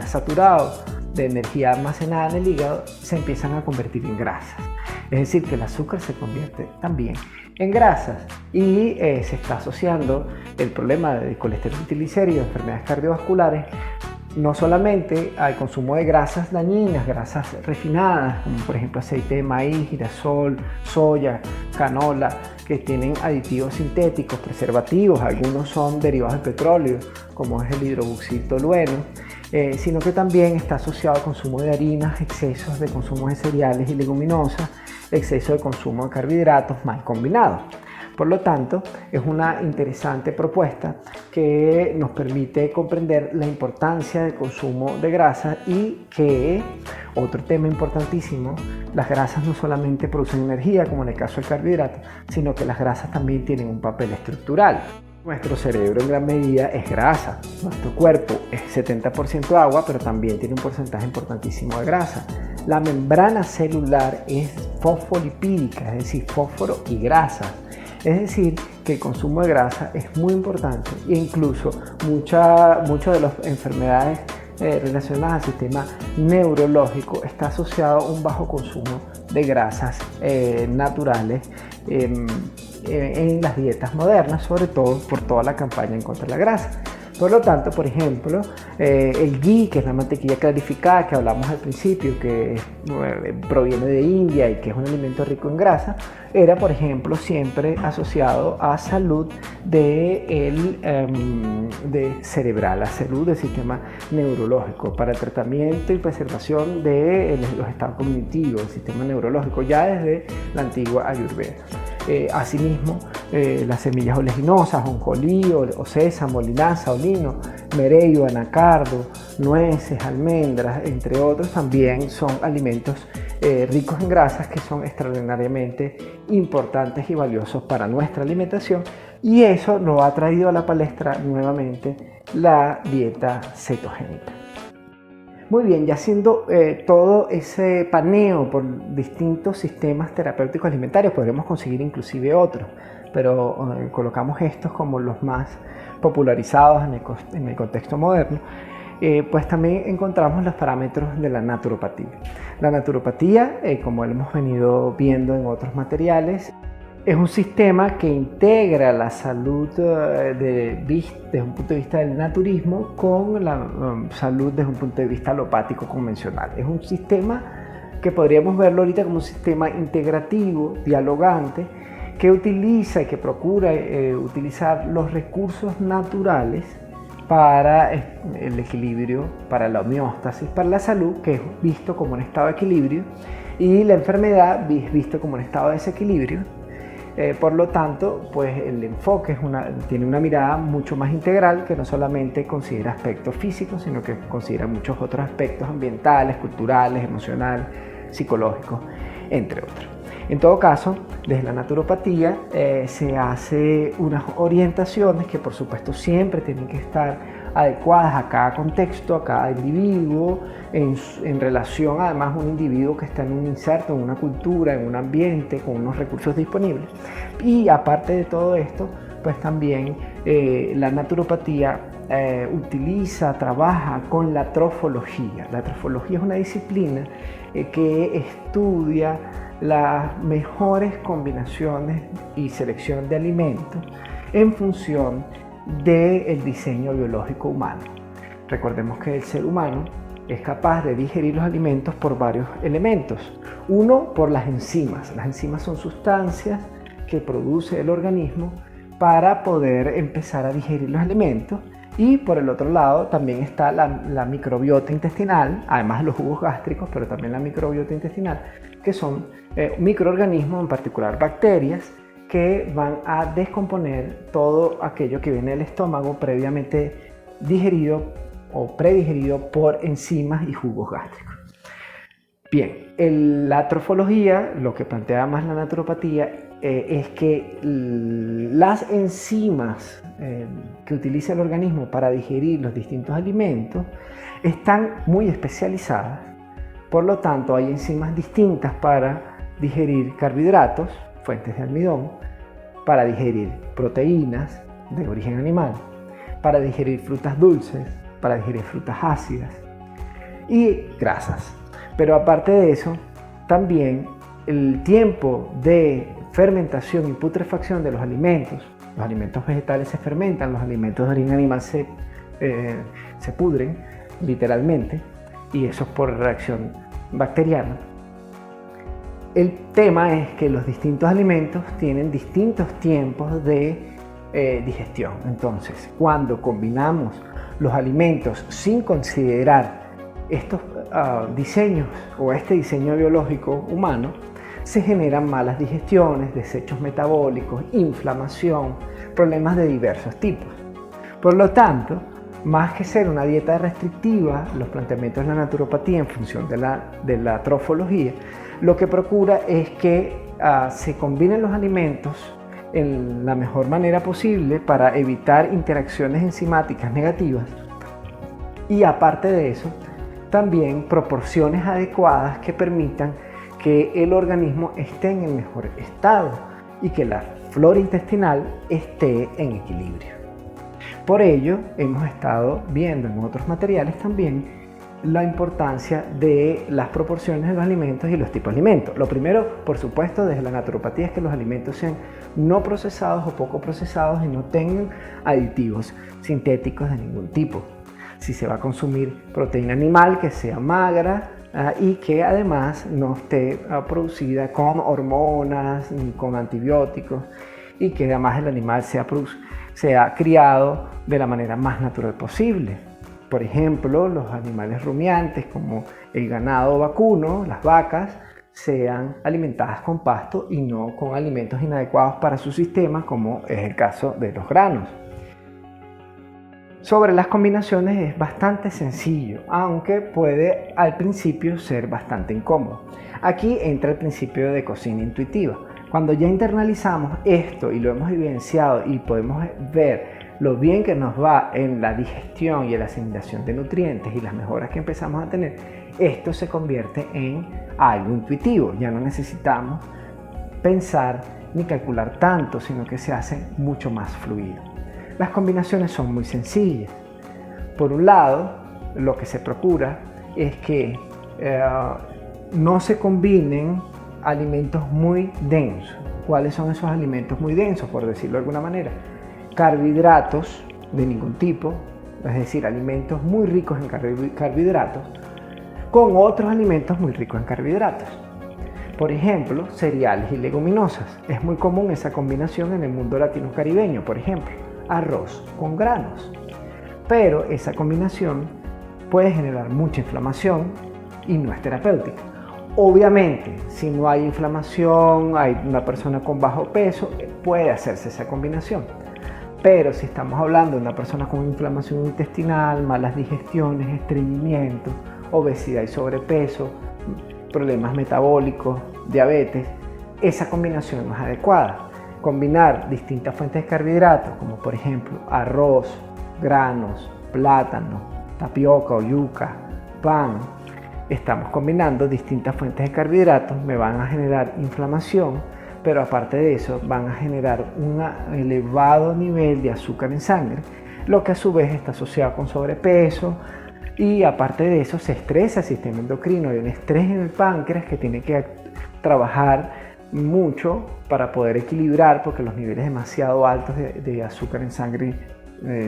saturado de energía almacenada en el hígado, se empiezan a convertir en grasas. Es decir, que el azúcar se convierte también en grasas y se está asociando el problema de colesterol y triglicéridos, enfermedades cardiovasculares, no solamente al consumo de grasas dañinas, grasas refinadas, como por ejemplo aceite de maíz, girasol, soya, canola, que tienen aditivos sintéticos, preservativos, algunos son derivados del petróleo, como es el hidrobuxiltolueno, sino que también está asociado al consumo de harinas, excesos de consumo de cereales y leguminosas, exceso de consumo de carbohidratos mal combinados. Por lo tanto, es una interesante propuesta que nos permite comprender la importancia del consumo de grasa y que, otro tema importantísimo, las grasas no solamente producen energía, como en el caso del carbohidrato, sino que las grasas también tienen un papel estructural. Nuestro cerebro en gran medida es grasa, nuestro cuerpo es 70% agua, pero también tiene un porcentaje importantísimo de grasa. La membrana celular es fosfolipídica, es decir, fósforo y grasa. Es decir, que el consumo de grasa es muy importante e incluso muchas de las enfermedades relacionadas al sistema neurológico está asociado a un bajo consumo de grasas naturales en las dietas modernas, sobre todo por toda la campaña en contra de la grasa. Por lo tanto, por ejemplo, el ghee, que es la mantequilla clarificada que hablamos al principio, que proviene de India y que es un alimento rico en grasa, era, por ejemplo, siempre asociado a salud cerebral, a salud del sistema neurológico, para el tratamiento y preservación de los estados cognitivos, del sistema neurológico, ya desde la antigua Ayurveda. Asimismo, las semillas oleaginosas, ajonjolí, o sésamo, linaza, olino, merello, anacardo, nueces, almendras, entre otros, también son alimentos ricos en grasas que son extraordinariamente importantes y valiosos para nuestra alimentación, y eso nos ha traído a la palestra nuevamente la dieta cetogénica. Muy bien, ya haciendo todo ese paneo por distintos sistemas terapéuticos alimentarios, podremos conseguir inclusive otros, pero colocamos estos como los más popularizados en el contexto moderno. Pues también encontramos los parámetros de la naturopatía. La naturopatía, como hemos venido viendo en otros materiales, es un sistema que integra la salud desde un punto de vista del naturismo con la salud desde un punto de vista alopático convencional. Es un sistema que podríamos verlo ahorita como un sistema integrativo, dialogante, que utiliza y que procura utilizar los recursos naturales para el equilibrio, para la homeostasis, para la salud, que es visto como un estado de equilibrio, y la enfermedad es visto como un estado de desequilibrio. Por lo tanto, pues el enfoque tiene una mirada mucho más integral, que no solamente considera aspectos físicos, sino que considera muchos otros aspectos ambientales, culturales, emocionales, psicológicos, entre otros. En todo caso, desde la naturopatía se hace unas orientaciones que por supuesto siempre tienen que estar adecuadas a cada contexto, a cada individuo, en relación además a un individuo que está en un inserto, en una cultura, en un ambiente, con unos recursos disponibles. Y aparte de todo esto, pues también la naturopatía trabaja con la trofología. La trofología es una disciplina que estudia las mejores combinaciones y selección de alimentos en función del diseño biológico humano. Recordemos que el ser humano es capaz de digerir los alimentos por varios elementos. Uno, por las enzimas. Las enzimas son sustancias que produce el organismo para poder empezar a digerir los alimentos. Y por el otro lado también está la microbiota intestinal, además de los jugos gástricos, pero también la microbiota intestinal, que son microorganismos, en particular bacterias, que van a descomponer todo aquello que viene del estómago previamente digerido o predigerido por enzimas y jugos gástricos. Bien, la trofología, lo que plantea más la naturopatía, es que las enzimas que utiliza el organismo para digerir los distintos alimentos están muy especializadas. Por lo tanto, hay enzimas distintas para digerir carbohidratos, fuentes de almidón, para digerir proteínas de origen animal, para digerir frutas dulces, para digerir frutas ácidas y grasas. Pero aparte de eso, también el tiempo de fermentación y putrefacción de los alimentos vegetales se fermentan, los alimentos de origen animal se pudren literalmente, y eso es por reacción bacteriana. El tema es que los distintos alimentos tienen distintos tiempos de digestión. Entonces, cuando combinamos los alimentos sin considerar estos diseños o este diseño biológico humano, se generan malas digestiones, desechos metabólicos, inflamación, problemas de diversos tipos. Por lo tanto, más que ser una dieta restrictiva, los planteamientos de la naturopatía en función de la trofología, lo que procura es que se combinen los alimentos en la mejor manera posible para evitar interacciones enzimáticas negativas y, aparte de eso, también proporciones adecuadas que permitan que el organismo esté en el mejor estado y que la flora intestinal esté en equilibrio. Por ello, hemos estado viendo en otros materiales también la importancia de las proporciones de los alimentos y los tipos de alimentos. Lo primero, por supuesto, desde la naturopatía es que los alimentos sean no procesados o poco procesados y no tengan aditivos sintéticos de ningún tipo. Si se va a consumir proteína animal, que sea magra y que además no esté producida con hormonas ni con antibióticos, y que además el animal sea criado de la manera más natural posible. Por ejemplo, los animales rumiantes como el ganado vacuno, las vacas, sean alimentadas con pasto y no con alimentos inadecuados para su sistema, como es el caso de los granos. Sobre las combinaciones es bastante sencillo, aunque puede al principio ser bastante incómodo. Aquí entra el principio de cocina intuitiva. Cuando ya internalizamos esto y lo hemos evidenciado y podemos ver lo bien que nos va en la digestión y en la asimilación de nutrientes y las mejoras que empezamos a tener, esto se convierte en algo intuitivo. Ya no necesitamos pensar ni calcular tanto, sino que se hace mucho más fluido. Las combinaciones son muy sencillas. Por un lado, lo que se procura es que no se combinen alimentos muy densos. ¿Cuáles son esos alimentos muy densos, por decirlo de alguna manera? Carbohidratos de ningún tipo, es decir, alimentos muy ricos en carbohidratos, con otros alimentos muy ricos en carbohidratos. Por ejemplo, cereales y leguminosas. Es muy común esa combinación en el mundo latino-caribeño, por ejemplo, arroz con granos. Pero esa combinación puede generar mucha inflamación y no es terapéutica. Obviamente, si no hay inflamación, hay una persona con bajo peso, puede hacerse esa combinación. Pero si estamos hablando de una persona con inflamación intestinal, malas digestiones, estreñimiento, obesidad y sobrepeso, problemas metabólicos, diabetes, esa combinación no es adecuada. Combinar distintas fuentes de carbohidratos, como por ejemplo arroz, granos, plátano, tapioca o yuca, pan, estamos combinando distintas fuentes de carbohidratos, me van a generar inflamación, pero aparte de eso van a generar un elevado nivel de azúcar en sangre, lo que a su vez está asociado con sobrepeso, y aparte de eso se estresa el sistema endocrino. Hay un estrés en el páncreas que tiene que trabajar mucho para poder equilibrar, porque los niveles demasiado altos de azúcar en sangre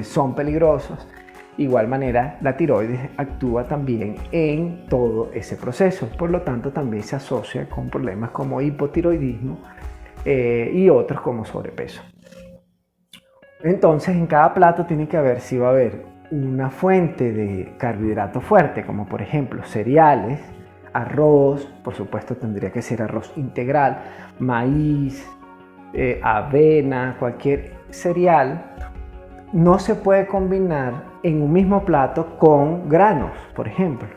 son peligrosos. De igual manera, la tiroides actúa también en todo ese proceso, por lo tanto también se asocia con problemas como hipotiroidismo y otros como sobrepeso. Entonces, en cada plato tiene que haber, si va a haber una fuente de carbohidrato fuerte, como por ejemplo cereales, arroz, por supuesto tendría que ser arroz integral, maíz, avena, cualquier cereal, no se puede combinar en un mismo plato con granos, por ejemplo,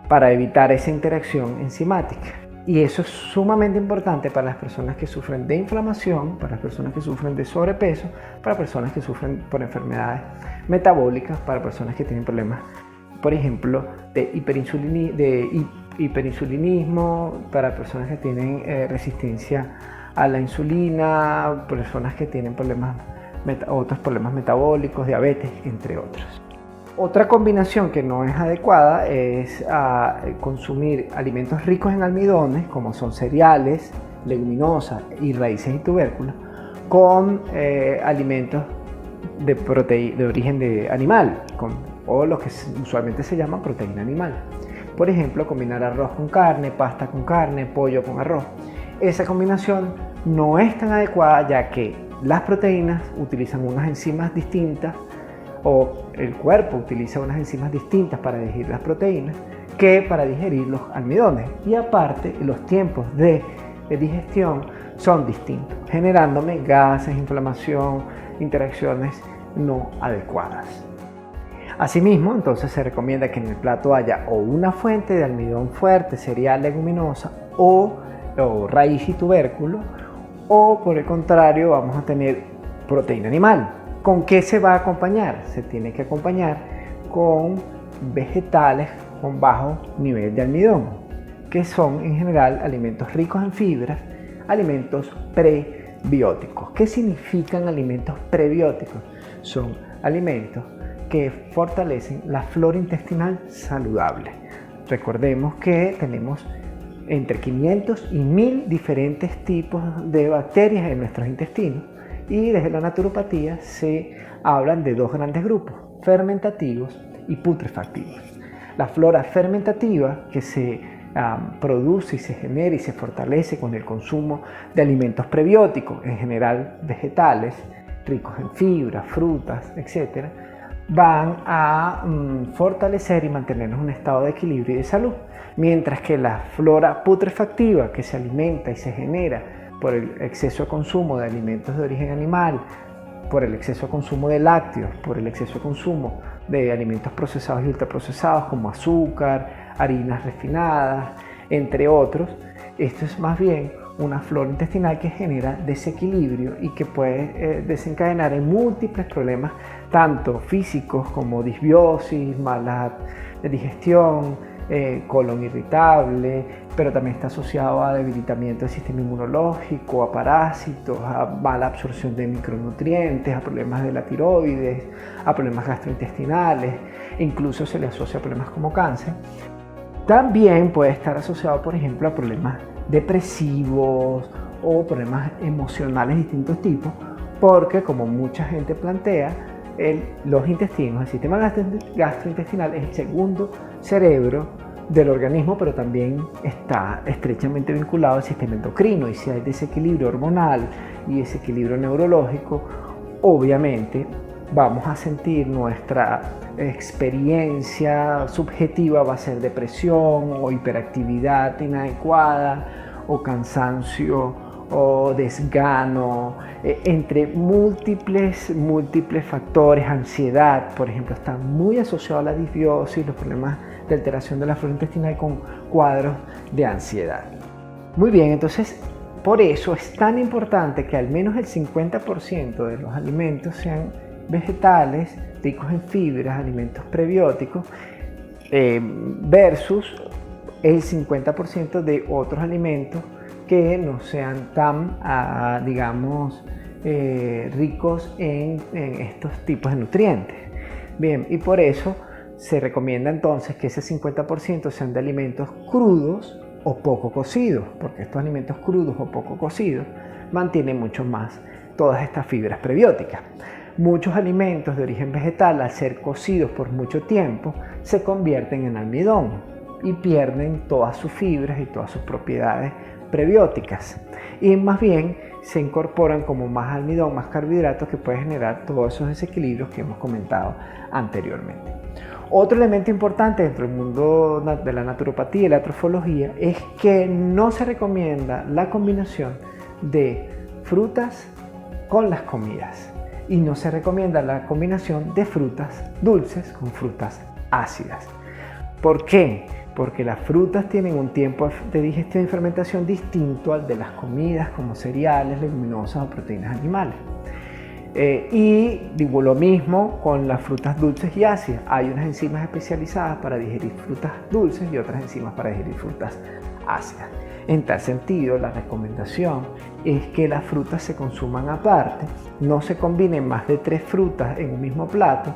para evitar esa interacción enzimática. Y eso es sumamente importante para las personas que sufren de inflamación, para las personas que sufren de sobrepeso, para personas que sufren por enfermedades metabólicas, para personas que tienen problemas, por ejemplo, de hiperinsulinismo, para personas que tienen resistencia a la insulina, personas que tienen otros problemas metabólicos, diabetes, entre otros. Otra combinación que no es adecuada es consumir alimentos ricos en almidones, como son cereales, leguminosas y raíces y tubérculos, con alimentos de origen animal, o lo que usualmente se llama proteína animal. Por ejemplo, combinar arroz con carne, pasta con carne, pollo con arroz. Esa combinación no es tan adecuada, ya que las proteínas utilizan unas enzimas distintas, o el cuerpo utiliza unas enzimas distintas para digerir las proteínas, que para digerir los almidones. Y aparte, los tiempos de digestión son distintos, generándome gases, inflamación, interacciones no adecuadas. Asimismo, entonces se recomienda que en el plato haya o una fuente de almidón fuerte, cereal, leguminosa o raíz y tubérculo, o por el contrario vamos a tener proteína animal. ¿Con qué se va a acompañar? Se tiene que acompañar con vegetales con bajo nivel de almidón, que son en general alimentos ricos en fibras, alimentos prebióticos. ¿Qué significan alimentos prebióticos? Son alimentos que fortalecen la flora intestinal saludable. Recordemos que tenemos entre 500 y 1000 diferentes tipos de bacterias en nuestros intestinos, y desde la naturopatía se hablan de dos grandes grupos: fermentativos y putrefactivos. La flora fermentativa, que se produce y se genera y se fortalece con el consumo de alimentos prebióticos, en general vegetales, ricos en fibras, frutas, etc., van a fortalecer y mantenernos en un estado de equilibrio y de salud. Mientras que la flora putrefactiva, que se alimenta y se genera por el exceso de consumo de alimentos de origen animal, por el exceso de consumo de lácteos, por el exceso de consumo de alimentos procesados y ultraprocesados como azúcar, harinas refinadas, entre otros, esto es más bien una flora intestinal que genera desequilibrio y que puede desencadenar en múltiples problemas, tanto físicos como disbiosis, mala digestión, colon irritable, pero también está asociado a debilitamiento del sistema inmunológico, a parásitos, a mala absorción de micronutrientes, a problemas de la tiroides, a problemas gastrointestinales, incluso se le asocia a problemas como cáncer. También puede estar asociado, por ejemplo, a problemas depresivos o problemas emocionales de distintos tipos, porque como mucha gente plantea, los intestinos, el sistema gastrointestinal es el segundo cerebro del organismo, pero también está estrechamente vinculado al sistema endocrino, y si hay desequilibrio hormonal y desequilibrio neurológico, obviamente vamos a sentir nuestra experiencia subjetiva va a ser depresión o hiperactividad inadecuada o cansancio o desgano, entre múltiples factores. Ansiedad, por ejemplo, está muy asociado a la disbiosis, los problemas de alteración de la flora intestinal con cuadros de ansiedad. Muy bien, entonces por eso es tan importante que al menos el 50% de los alimentos sean vegetales, ricos en fibras, alimentos prebióticos, versus el 50% de otros alimentos que no sean tan, digamos, ricos en estos tipos de nutrientes. Bien, y por eso se recomienda entonces que ese 50% sean de alimentos crudos o poco cocidos, porque estos alimentos crudos o poco cocidos mantienen mucho más todas estas fibras prebióticas. Muchos alimentos de origen vegetal, al ser cocidos por mucho tiempo, se convierten en almidón y pierden todas sus fibras y todas sus propiedades prebióticas, y más bien se incorporan como más almidón, más carbohidratos, que puede generar todos esos desequilibrios que hemos comentado anteriormente. Otro elemento importante dentro del mundo de la naturopatía y la trofología es que no se recomienda la combinación de frutas con las comidas, y no se recomienda la combinación de frutas dulces con frutas ácidas. ¿Por qué? Porque las frutas tienen un tiempo de digestión y fermentación distinto al de las comidas como cereales, leguminosas o proteínas animales. Y digo lo mismo con las frutas dulces y ácidas. Hay unas enzimas especializadas para digerir frutas dulces y otras enzimas para digerir frutas ácidas. En tal sentido, la recomendación es que las frutas se consuman aparte, no se combinen más de 3 frutas en un mismo plato.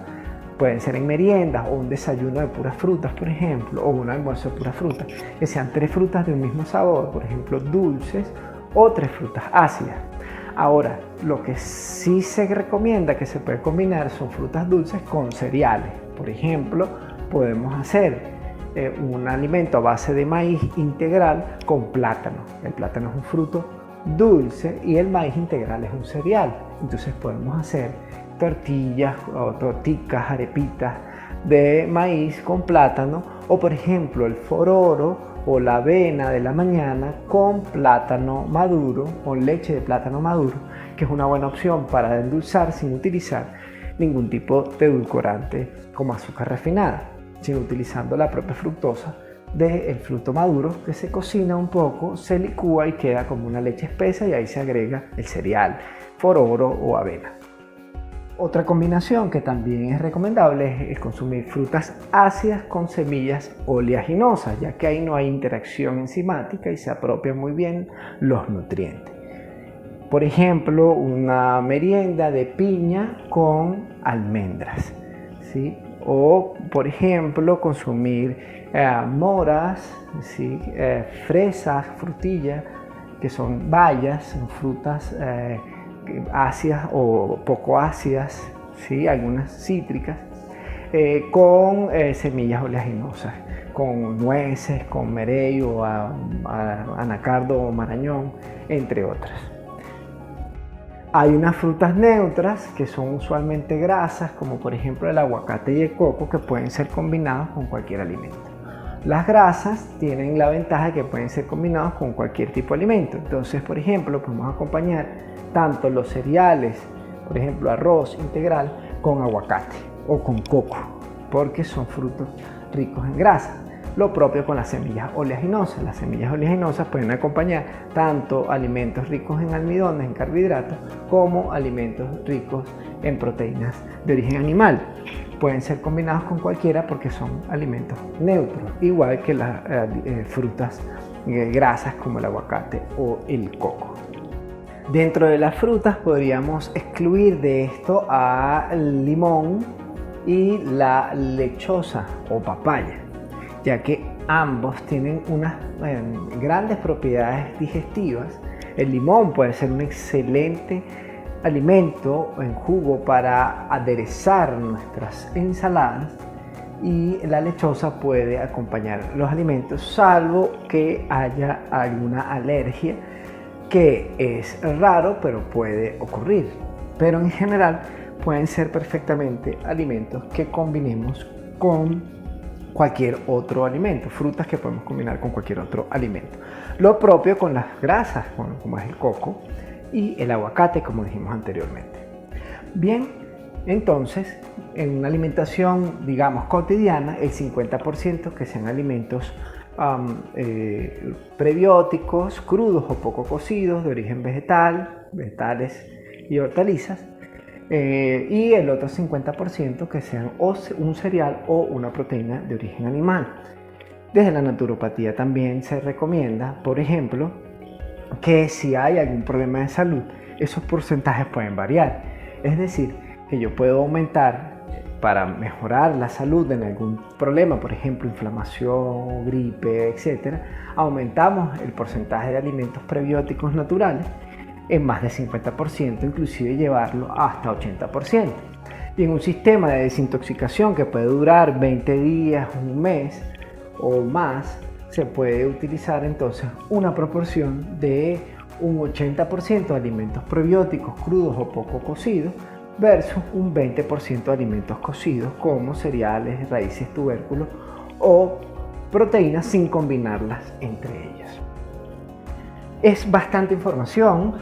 Pueden ser en meriendas o un desayuno de puras frutas, por ejemplo, o un almuerzo de puras frutas, que sean 3 frutas de un mismo sabor, por ejemplo, dulces, o 3 frutas ácidas. Ahora, lo que sí se recomienda que se puede combinar son frutas dulces con cereales. Por ejemplo, podemos hacer un alimento a base de maíz integral con plátano. El plátano es un fruto dulce y el maíz integral es un cereal. Entonces podemos hacer tortillas o torticas, arepitas de maíz con plátano, o por ejemplo el fororo o la avena de la mañana con plátano maduro o leche de plátano maduro, que es una buena opción para endulzar sin utilizar ningún tipo de edulcorante como azúcar refinada, sino utilizando la propia fructosa del fruto maduro, que se cocina un poco, se licúa y queda como una leche espesa, y ahí se agrega el cereal, fororo o avena. Otra combinación que también es recomendable es consumir frutas ácidas con semillas oleaginosas, ya que ahí no hay interacción enzimática y se apropian muy bien los nutrientes. Por ejemplo, una merienda de piña con almendras, ¿sí? O, por ejemplo, consumir moras, ¿sí? Fresas, frutillas, que son bayas, son frutas ácidas o poco ácidas, ¿sí? Algunas cítricas, con semillas oleaginosas, con nueces, con merello, anacardo o marañón, entre otras. Hay unas frutas neutras que son usualmente grasas, como por ejemplo el aguacate y el coco, que pueden ser combinados con cualquier alimento. Las grasas tienen la ventaja de que pueden ser combinados con cualquier tipo de alimento. Entonces, por ejemplo, podemos acompañar tanto los cereales, por ejemplo arroz integral, con aguacate o con coco, porque son frutos ricos en grasa. Lo propio con las semillas oleaginosas. Las semillas oleaginosas pueden acompañar tanto alimentos ricos en almidones, en carbohidratos, como alimentos ricos en proteínas de origen animal. Pueden ser combinados con cualquiera porque son alimentos neutros, igual que las frutas grasas como el aguacate o el coco. Dentro de las frutas podríamos excluir de esto al limón y la lechosa o papaya, ya que ambos tienen unas grandes propiedades digestivas. El limón puede ser un excelente alimento en jugo para aderezar nuestras ensaladas, y la lechosa puede acompañar los alimentos, salvo que haya alguna alergia, que es raro pero puede ocurrir. Pero en general pueden ser perfectamente alimentos que combinemos con cualquier otro alimento, frutas que podemos combinar con cualquier otro alimento. Lo propio con las grasas, como es el coco y el aguacate, como dijimos anteriormente. Bien, entonces en una alimentación, digamos, cotidiana, el 50% que sean alimentos prebióticos, crudos o poco cocidos, de origen vegetal, vegetales y hortalizas, y el otro 50% que sean un cereal o una proteína de origen animal. Desde la naturopatía también se recomienda, por ejemplo, que si hay algún problema de salud, esos porcentajes pueden variar. Es decir, que yo puedo aumentar para mejorar la salud en algún problema, por ejemplo, inflamación, gripe, etc. Aumentamos el porcentaje de alimentos prebióticos naturales en más del 50%, inclusive llevarlo hasta 80%. Y en un sistema de desintoxicación que puede durar 20 días, un mes o más, se puede utilizar entonces una proporción de un 80% de alimentos prebióticos crudos o poco cocidos versus un 20% de alimentos cocidos como cereales, raíces, tubérculos o proteínas, sin combinarlas entre ellas. Es bastante información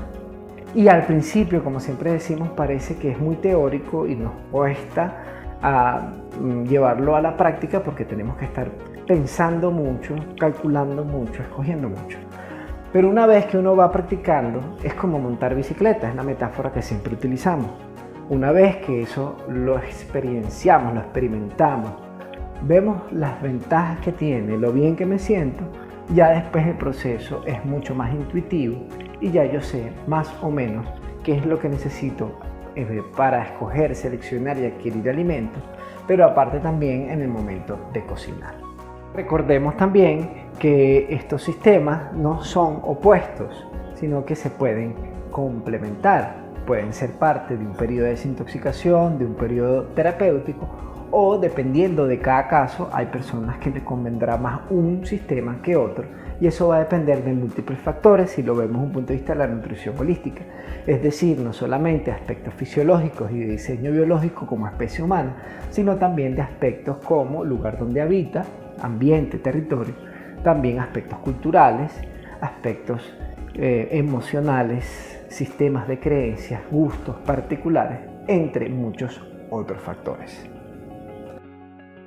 y al principio, como siempre decimos, parece que es muy teórico y nos cuesta llevarlo a la práctica, porque tenemos que estar pensando mucho, calculando mucho, escogiendo mucho. Pero una vez que uno va practicando, es como montar bicicleta, es la metáfora que siempre utilizamos. Una vez que eso lo experienciamos, lo experimentamos, vemos las ventajas que tiene, lo bien que me siento, ya después el proceso es mucho más intuitivo y ya yo sé más o menos qué es lo que necesito para escoger, seleccionar y adquirir alimentos, pero aparte también en el momento de cocinar. Recordemos también que estos sistemas no son opuestos, sino que se pueden complementar. pueden ser parte de un periodo de desintoxicación, de un periodo terapéutico, o dependiendo de cada caso, hay personas que le convendrá más un sistema que otro, y eso va a depender de múltiples factores si lo vemos desde un punto de vista de la nutrición holística, es decir, no solamente aspectos fisiológicos y de diseño biológico como especie humana, sino también de aspectos como lugar donde habita, ambiente, territorio, también aspectos culturales, aspectos emocionales, sistemas de creencias, gustos particulares, entre muchos otros factores.